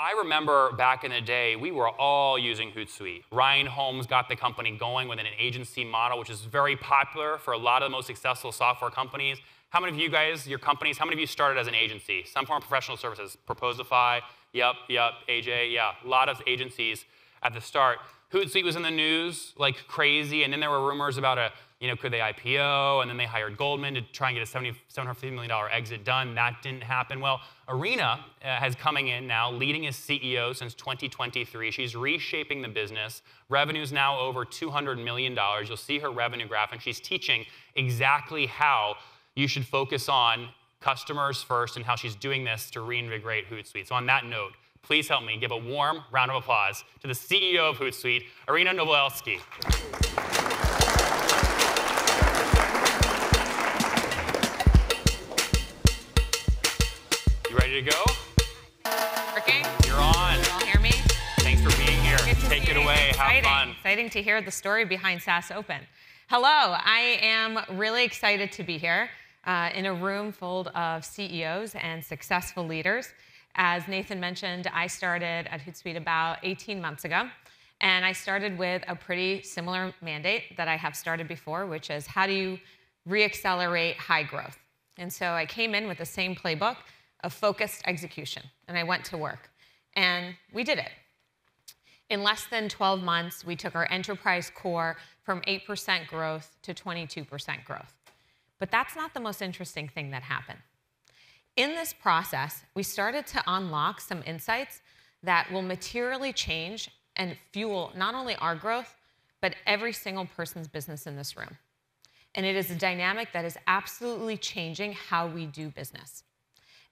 I remember back in the day, we were all using Hootsuite. Ryan Holmes got the company going with an agency model, which is very popular for a lot of the most successful software companies. How many of you guys, your companies, how many of you started as an agency? Some form of professional services. Proposify, yep, AJ, yeah. A lot of agencies at the start. Hootsuite was in the news like crazy, and then there were rumors about could they IPO, and then they hired Goldman to try and get a $750 million exit done. That didn't happen. Well, Irina has coming in now, leading as CEO since 2023. She's reshaping the business. Revenue's now over $200 million. You'll see her revenue graph, and she's teaching exactly how you should focus on customers first and how she's doing this to reinvigorate Hootsuite. So on that note, please help me give a warm round of applause to the CEO of Hootsuite, Irina Novoselsky. You ready to go? Working? You're on. You all hear me? Thanks for being here. Take it away. Have fun. Exciting to hear the story behind SaaS Open. Hello, I am really excited to be here in a room full of CEOs and successful leaders. As Nathan mentioned, I started at Hootsuite about 18 months ago, and I started with a pretty similar mandate that I have started before, which is how do you re-accelerate high growth? And so I came in with the same playbook of focused execution, and I went to work, and we did it. In less than 12 months, we took our enterprise core from 8% growth to 22% growth. But that's not the most interesting thing that happened. In this process, we started to unlock some insights that will materially change and fuel not only our growth, but every single person's business in this room. And it is a dynamic that is absolutely changing how we do business.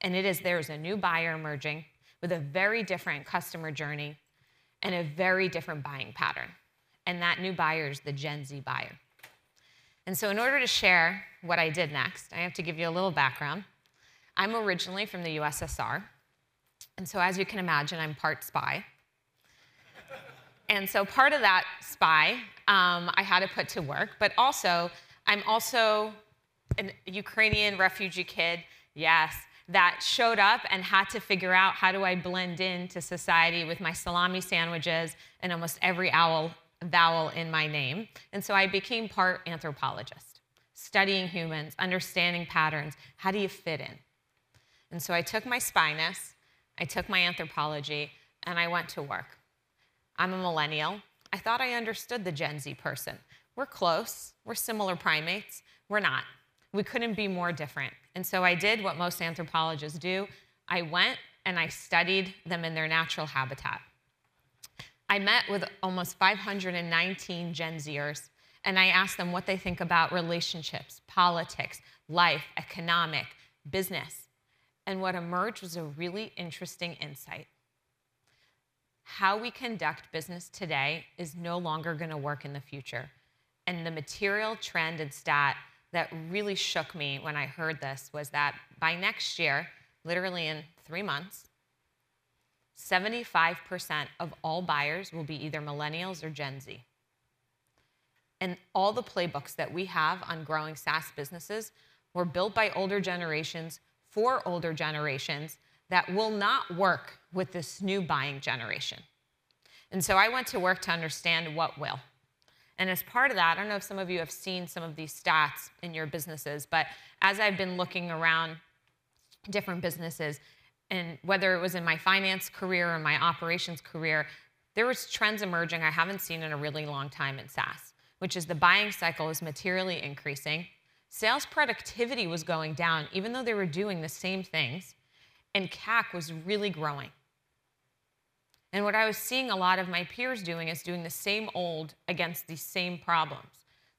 And there's a new buyer emerging with a very different customer journey and a very different buying pattern. And that new buyer is the Gen Z buyer. And so in order to share what I did next, I have to give you a little background. I'm originally from the USSR. And so as you can imagine, I'm part spy. And so part of that spy, I had to put to work. But also, I'm also a Ukrainian refugee kid, yes, that showed up and had to figure out how do I blend into society with my salami sandwiches and almost every vowel in my name. And so I became part anthropologist, studying humans, understanding patterns. How do you fit in? And so I took my spyness, I took my anthropology, and I went to work. I'm a millennial. I thought I understood the Gen Z person. We're close. We're similar primates. We're not. We couldn't be more different. And so I did what most anthropologists do. I went and I studied them in their natural habitat. I met with almost 519 Gen Zers, and I asked them what they think about relationships, politics, life, economic, business. And what emerged was a really interesting insight. How we conduct business today is no longer going to work in the future. And the material trend and stat that really shook me when I heard this was that by next year, literally in 3 months, 75% of all buyers will be either millennials or Gen Z. And all the playbooks that we have on growing SaaS businesses were built by older generations for older generations that will not work with this new buying generation. And so I went to work to understand what will. And as part of that, I don't know if some of you have seen some of these stats in your businesses, but as I've been looking around different businesses, and whether it was in my finance career or my operations career, there was trends emerging I haven't seen in a really long time in SaaS, which is the buying cycle is materially increasing. Sales productivity was going down, even though they were doing the same things, and CAC was really growing. And what I was seeing a lot of my peers doing is doing the same old against these same problems.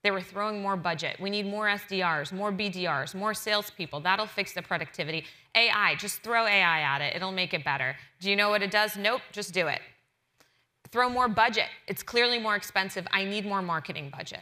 They were throwing more budget. We need more SDRs, more BDRs, more salespeople. That'll fix the productivity. AI, just throw AI at it. It'll make it better. Do you know what it does? Nope, just do it. Throw more budget. It's clearly more expensive. I need more marketing budget.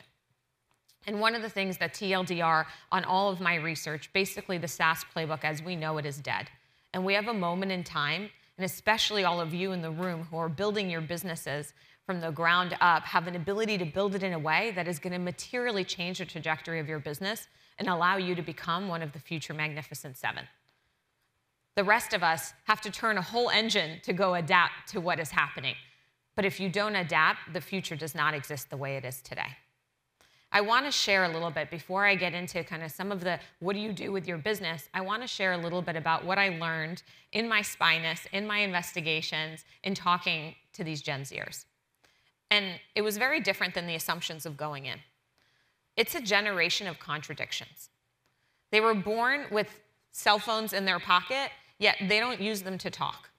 And one of the things that TLDR on all of my research, basically the SaaS playbook as we know it is dead. And we have a moment in time, and especially all of you in the room who are building your businesses from the ground up, have an ability to build it in a way that is going to materially change the trajectory of your business and allow you to become one of the future Magnificent Seven. The rest of us have to turn a whole engine to go adapt to what is happening. But if you don't adapt, the future does not exist the way it is today. I want to share a little bit, before I get into kind of some of the what do you do with your business, I want to share a little bit about what I learned in my spinus, in my investigations, in talking to these Gen Zers. And it was very different than the assumptions of going in. It's a generation of contradictions. They were born with cell phones in their pocket, yet they don't use them to talk.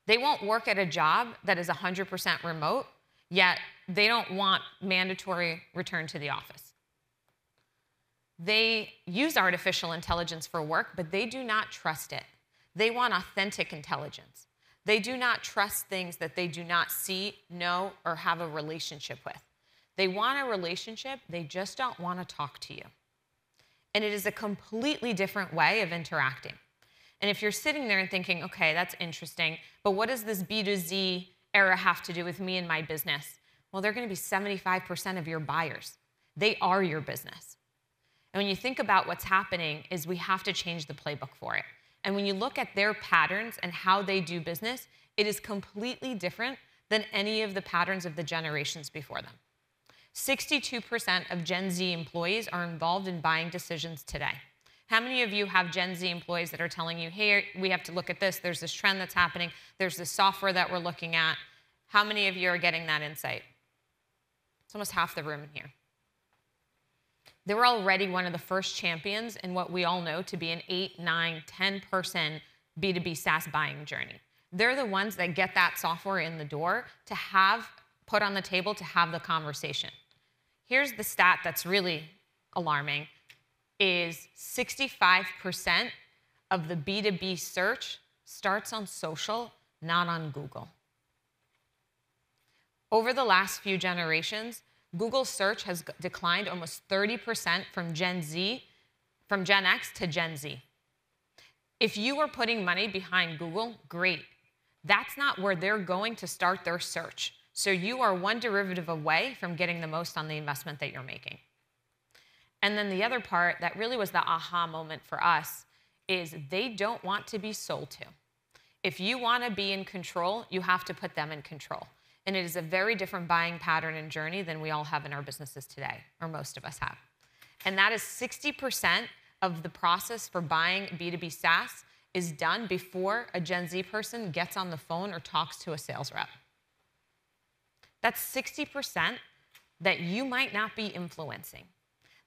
They won't work at a job that is 100% remote, yet they don't want mandatory return to the office. They use artificial intelligence for work, but they do not trust it. They want authentic intelligence. They do not trust things that they do not see, know, or have a relationship with. They want a relationship, they just don't want to talk to you. And it is a completely different way of interacting. And if you're sitting there and thinking, okay, that's interesting, but what does this B to Z era have to do with me and my business? Well, they're going to be 75% of your buyers. They are your business. And when you think about what's happening is we have to change the playbook for it. And when you look at their patterns and how they do business, it is completely different than any of the patterns of the generations before them. 62% of Gen Z employees are involved in buying decisions today. How many of you have Gen Z employees that are telling you, hey, we have to look at this, there's this trend that's happening, there's this software that we're looking at? How many of you are getting that insight? It's almost half the room in here. They were already one of the first champions in what we all know to be an 8, 9, 10-person B2B SaaS buying journey. They're the ones that get that software in the door to have put on the table to have the conversation. Here's the stat that's really alarming, is 65% of the B2B search starts on social, not on Google. Over the last few generations, Google search has declined almost 30% from Gen X to Gen Z. If you are putting money behind Google, great. That's not where they're going to start their search. So you are one derivative away from getting the most on the investment that you're making. And then the other part that really was the aha moment for us is they don't want to be sold to. If you want to be in control, you have to put them in control. And it is a very different buying pattern and journey than we all have in our businesses today, or most of us have. And that is 60% of the process for buying B2B SaaS is done before a Gen Z person gets on the phone or talks to a sales rep. That's 60% that you might not be influencing,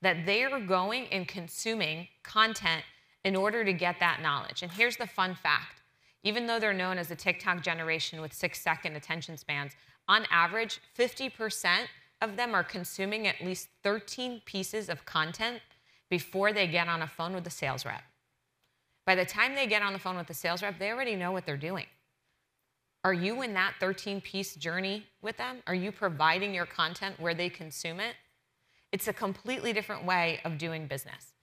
that they are going and consuming content in order to get that knowledge. And here's the fun fact. Even though they're known as a TikTok generation with 6-second attention spans, on average, 50% of them are consuming at least 13 pieces of content before they get on a phone with a sales rep. By the time they get on the phone with the sales rep, they already know what they're doing. Are you in that 13-piece journey with them? Are you providing your content where they consume it? It's a completely different way of doing business.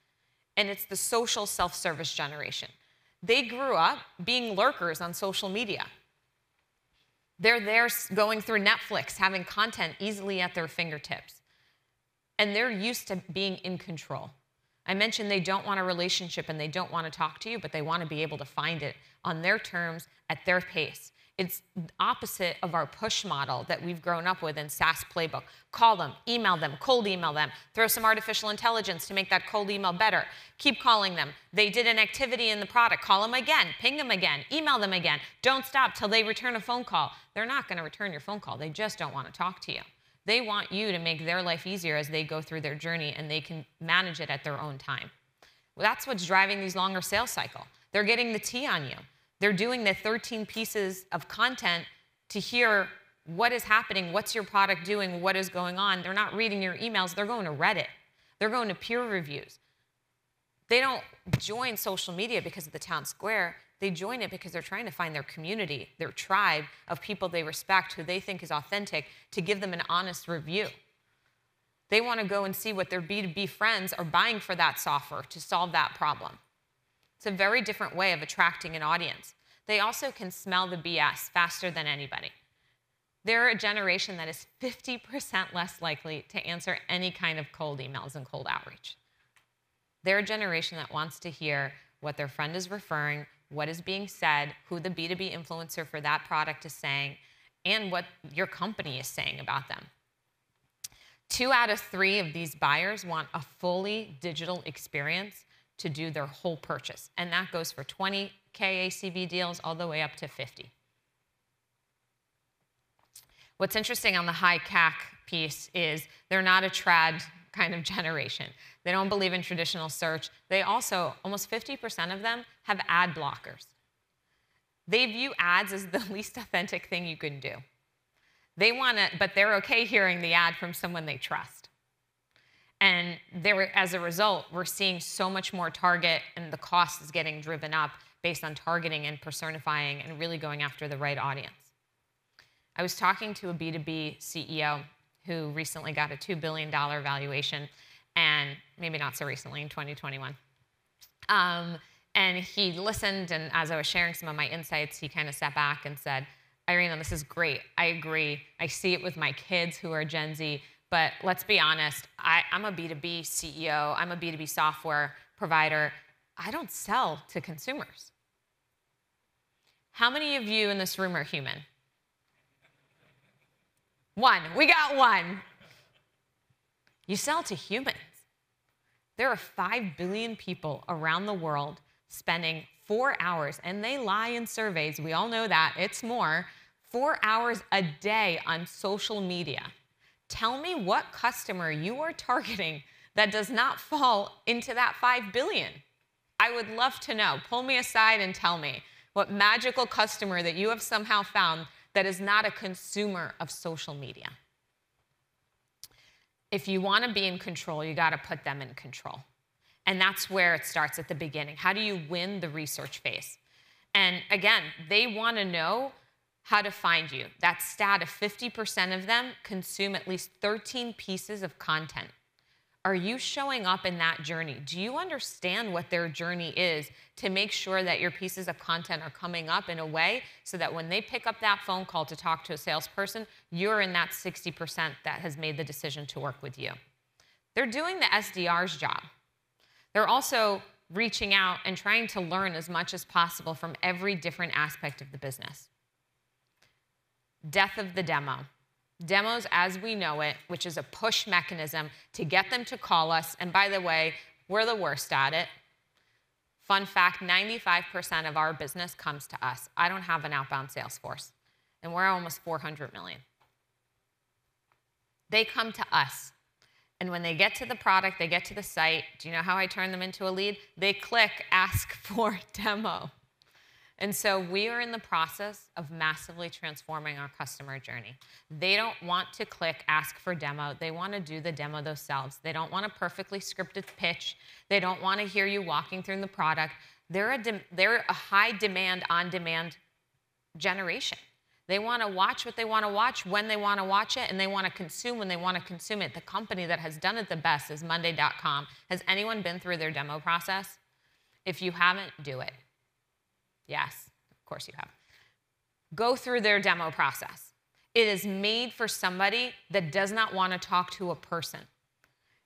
And it's the social self-service generation. They grew up being lurkers on social media. They're there going through Netflix, having content easily at their fingertips. And they're used to being in control. I mentioned they don't want a relationship and they don't want to talk to you, but they want to be able to find it on their terms, at their pace. It's opposite of our push model that we've grown up with in SaaS Playbook. Call them, cold email them, throw some artificial intelligence to make that cold email better. Keep calling them. They did an activity in the product. Call them again, ping them again, email them again. Don't stop till they return a phone call. They're not going to return your phone call. They just don't want to talk to you. They want you to make their life easier as they go through their journey and they can manage it at their own time. Well, that's what's driving these longer sales cycle. They're getting the tea on you. They're doing the 13 pieces of content to hear what is happening, what's your product doing, what is going on. They're not reading your emails. They're going to Reddit. They're going to peer reviews. They don't join social media because of the town square. They join it because they're trying to find their community, their tribe of people they respect, who they think is authentic, to give them an honest review. They want to go and see what their B2B friends are buying for that software to solve that problem. It's a very different way of attracting an audience. They also can smell the BS faster than anybody. They're a generation that is 50% less likely to answer any kind of cold emails and cold outreach. They're a generation that wants to hear, what their friend is referring, what is being said, who the B2B influencer for that product is saying, and what your company is saying about them. 2 out of 3 of these buyers want a fully digital experience to do their whole purchase. And that goes for 20K ACV deals all the way up to 50. What's interesting on the high CAC piece is they're not a trad kind of generation. They don't believe in traditional search. They also, almost 50% of them, have ad blockers. They view ads as the least authentic thing you can do. They want to, but they're okay hearing the ad from someone they trust. And as a result, we're seeing so much more target, and the cost is getting driven up based on targeting and personifying and really going after the right audience. I was talking to a B2B CEO who recently got a $2 billion valuation, and maybe not so recently, in 2021. And he listened, and as I was sharing some of my insights, he kind of sat back and said, Irina, this is great. I agree. I see it with my kids who are Gen Z. But let's be honest, I'm a B2B CEO. I'm a B2B software provider. I don't sell to consumers. How many of you in this room are human? 1. We got 1. You sell to humans. There are 5 billion people around the world spending 4 hours, and they lie in surveys, we all know that, it's more, 4 hours a day on social media. Tell me what customer you are targeting that does not fall into that 5 billion. I would love to know. Pull me aside and tell me what magical customer that you have somehow found that is not a consumer of social media. If you want to be in control, you got to put them in control. And that's where it starts at the beginning. How do you win the research phase? And again, they want to know how to find you. That stat of 50% of them consume at least 13 pieces of content. Are you showing up in that journey? Do you understand what their journey is to make sure that your pieces of content are coming up in a way so that when they pick up that phone call to talk to a salesperson, you're in that 60% that has made the decision to work with you? They're doing the SDR's job. They're also reaching out and trying to learn as much as possible from every different aspect of the business. Death of the demo. Demos as we know it, which is a push mechanism to get them to call us. And by the way, we're the worst at it. Fun fact, 95% of our business comes to us. I don't have an outbound sales force, and we're almost 400 million. They come to us. And when they get to the product, they get to the site, do you know how I turn them into a lead? They click ask for demo. And so we are in the process of massively transforming our customer journey. They don't want to click ask for demo. They want to do the demo themselves. They don't want a perfectly scripted pitch. They don't want to hear you walking through the product. They're a high demand, on-demand generation. They want to watch what they want to watch when they want to watch it, and they want to consume when they want to consume it. The company that has done it the best is Monday.com. Has anyone been through their demo process? If you haven't, do it. Yes, of course you have. Go through their demo process. It is made for somebody that does not want to talk to a person.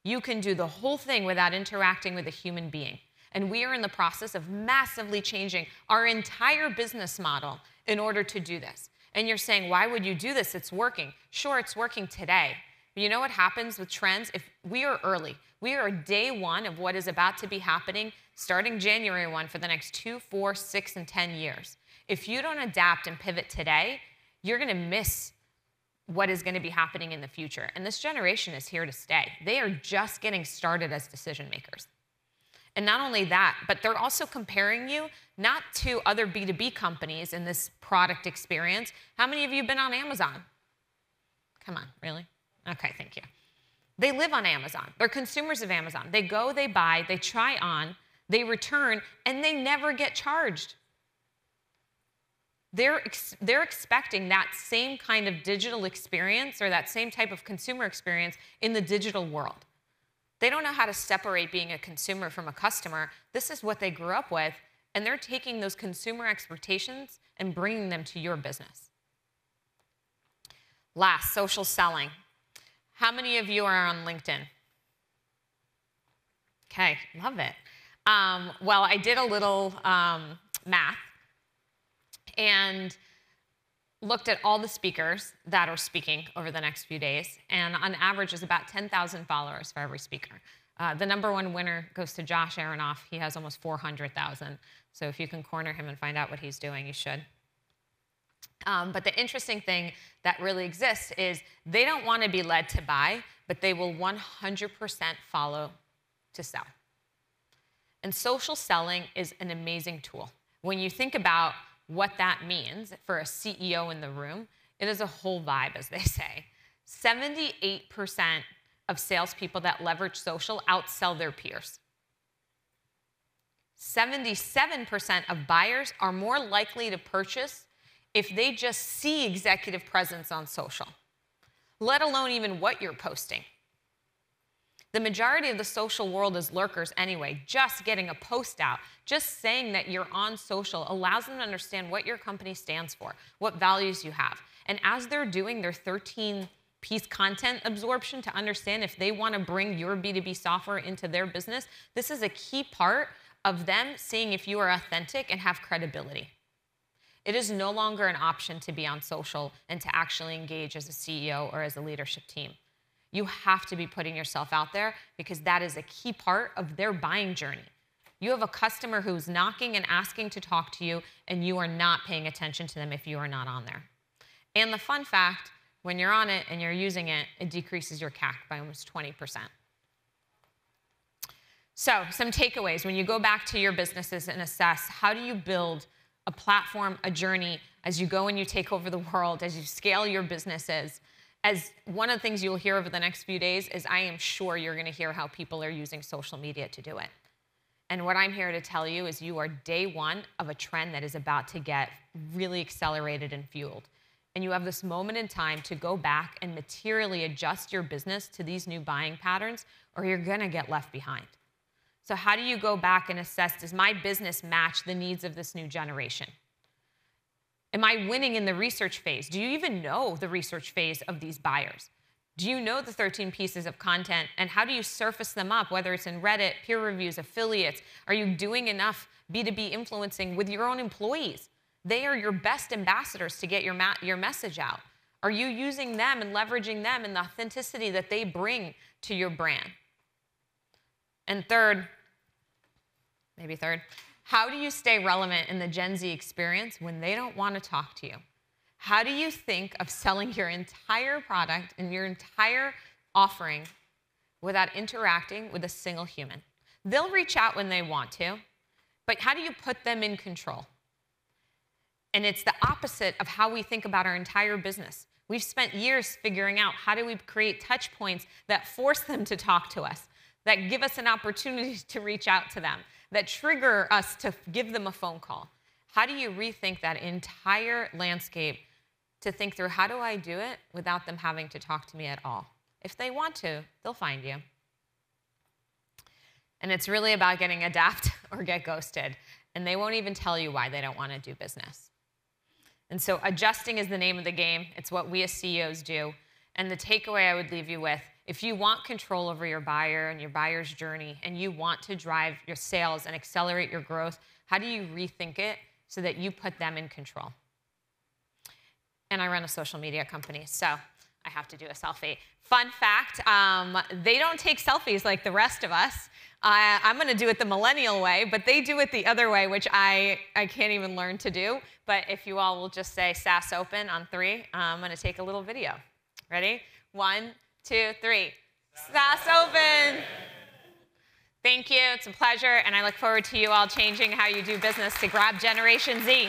You can do the whole thing without interacting with a human being. And we are in the process of massively changing our entire business model in order to do this. And you're saying, why would you do this? It's working. Sure, it's working today. But you know what happens with trends? If we are early, we are day 1 of what is about to be happening starting January 1 for the next 2, 4, 6, and 10 years. If you don't adapt and pivot today, you're going to miss what is going to be happening in the future. And this generation is here to stay. They are just getting started as decision makers. And not only that, but they're also comparing you not to other B2B companies in this product experience. How many of you have been on Amazon? Come on, really? Okay, thank you. They live on Amazon. They're consumers of Amazon. They go, they buy, they try on, they return, and they never get charged. They're expecting that same kind of digital experience or that same type of consumer experience in the digital world. They don't know how to separate being a consumer from a customer. This is what they grew up with, and they're taking those consumer expectations and bringing them to your business. Last, social selling. How many of you are on LinkedIn? Okay, love it. Well, I did a little math and looked at all the speakers that are speaking over the next few days, and on average is about 10,000 followers for every speaker. The #1 winner goes to Josh Aronoff. He has almost 400,000. So if you can corner him and find out what he's doing, you should. But the interesting thing that really exists is they don't want to be led to buy, but they will 100% follow to sell. And social selling is an amazing tool. When you think about what that means for a CEO in the room, it is a whole vibe, as they say. 78% of salespeople that leverage social outsell their peers. 77% of buyers are more likely to purchase if they just see executive presence on social, let alone even what you're posting. The majority of the social world is lurkers anyway. Just getting a post out, just saying that you're on social allows them to understand what your company stands for, what values you have. And as they're doing their 13-piece content absorption to understand if they want to bring your B2B software into their business, this is a key part of them seeing if you are authentic and have credibility. It is no longer an option to be on social and to actually engage as a CEO or as a leadership team. You have to be putting yourself out there because that is a key part of their buying journey. You have a customer who's knocking and asking to talk to you, and you are not paying attention to them if you are not on there. And the fun fact, when you're on it and you're using it, it decreases your CAC by almost 20%. So some takeaways. When you go back to your businesses and assess, how do you build a platform, a journey, as you go and you take over the world, as you scale your businesses? As one of the things you'll hear over the next few days is I am sure you're going to hear how people are using social media to do it. And what I'm here to tell you is you are day one of a trend that is about to get really accelerated and fueled. And you have this moment in time to go back and materially adjust your business to these new buying patterns, or you're going to get left behind. So how do you go back and assess, does my business match the needs of this new generation? Am I winning in the research phase? Do you even know the research phase of these buyers? Do you know the 13 pieces of content, and how do you surface them up, whether it's in Reddit, peer reviews, affiliates? Are you doing enough B2B influencing with your own employees? They are your best ambassadors to get your message out. Are you using them and leveraging them and the authenticity that they bring to your brand? And third, how do you stay relevant in the Gen Z experience when they don't want to talk to you? How do you think of selling your entire product and your entire offering without interacting with a single human? They'll reach out when they want to, but how do you put them in control? And it's the opposite of how we think about our entire business. We've spent years figuring out how do we create touch points that force them to talk to us, that give us an opportunity to reach out to them, that trigger us to give them a phone call. How do you rethink that entire landscape to think through, how do I do it without them having to talk to me at all? If they want to, they'll find you. And it's really about getting adapt or get ghosted. And they won't even tell you why they don't want to do business. And so adjusting is the name of the game. It's what we as CEOs do. And the takeaway I would leave you with, if you want control over your buyer and your buyer's journey, and you want to drive your sales and accelerate your growth, how do you rethink it so that you put them in control? And I run a social media company, so I have to do a selfie. Fun fact, they don't take selfies like the rest of us. I'm going to do it the millennial way, but they do it the other way, which I can't even learn to do. But if you all will just say SaaS Open on 3, I'm going to take a little video. Ready? 1, 2, 3. SaaS Open! Thank you. It's a pleasure, and I look forward to you all changing how you do business to grab Generation Z.